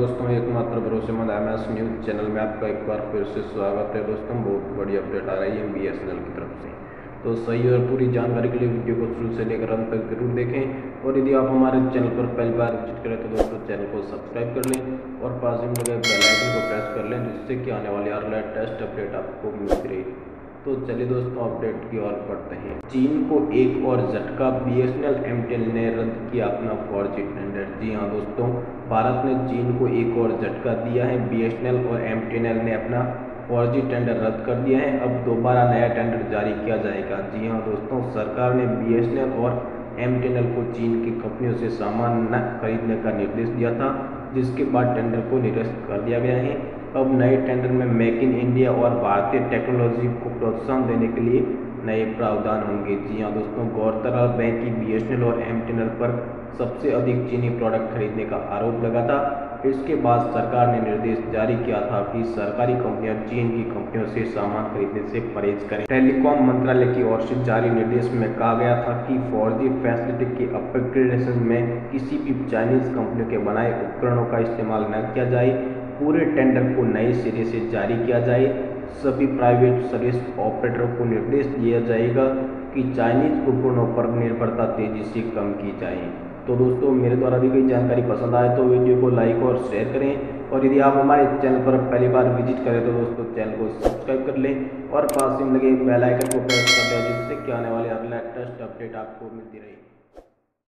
दोस्तों, एकमात्र भरोसेमंद MS न्यूज़ चैनल में आपका एक बार फिर से स्वागत है। दोस्तों, बहुत बड़ी अपडेट आ रही है BSNL की तरफ से। तो सही और पूरी जानकारी के लिए वीडियो को शुरू से लेकर अंत तक जरूर देखें। और यदि आप हमारे चैनल पर पहली बार विजिट करें तो दोस्तों चैनल को सब्सक्राइब कर लें और पास में लगे बेल आइकन को प्रेस कर लें, जिससे कि आने वाली हर लेटेस्ट अपडेट आपको मिलती रहे। तो चलिए दोस्तों, अपडेट की ओर बढ़ते हैं। चीन को एक और झटका, BSNL MTNL ने रद्द किया अपना 4G टेंडर। जी हाँ दोस्तों, भारत ने चीन को एक और झटका दिया है। BSNL और MTNL ने अपना 4G टेंडर रद्द कर दिया है। अब दोबारा नया टेंडर जारी किया जाएगा। जी हाँ दोस्तों, सरकार ने BSNL और MTNL को चीन की कंपनियों से सामान न खरीदने का निर्देश दिया था, जिसके बाद टेंडर को निरस्त कर दिया गया है। अब नए टेंडर में मेक इन इंडिया और भारतीय टेक्नोलॉजी को प्रोत्साहन देने के लिए नए प्रावधान होंगे। जी हाँ दोस्तों, गौरतलब है कि BSNL और MTNL पर सबसे अधिक चीनी प्रोडक्ट खरीदने का आरोप लगा था। इसके बाद सरकार ने निर्देश जारी किया था कि सरकारी कंपनियां चीन की कंपनियों से सामान खरीदने से परहेज करें। टेलीकॉम मंत्रालय की ओर से जारी निर्देश में कहा गया था कि 4G फैसिलिटी के अपग्रेडेशन में किसी भी चाइनीज कंपनियों के बनाए उपकरणों का इस्तेमाल न किया जाए। पूरे टेंडर को नए सिरे से जारी किया जाए। सभी प्राइवेट सर्विस ऑपरेटरों को निर्देश दिया जाएगा कि चाइनीज उपकरणों पर निर्भरता तेजी से कम की जाए। तो दोस्तों, मेरे द्वारा दी गई जानकारी पसंद आए तो वीडियो को लाइक और शेयर करें। और यदि आप हमारे चैनल पर पहली बार विजिट करें तो दोस्तों चैनल को सब्सक्राइब कर लें और पास में लगे बेल आइकन को प्रेस कर लें, जिससे कि आने वाली हर लेटेस्ट अपडेट आपको मिलती रहे।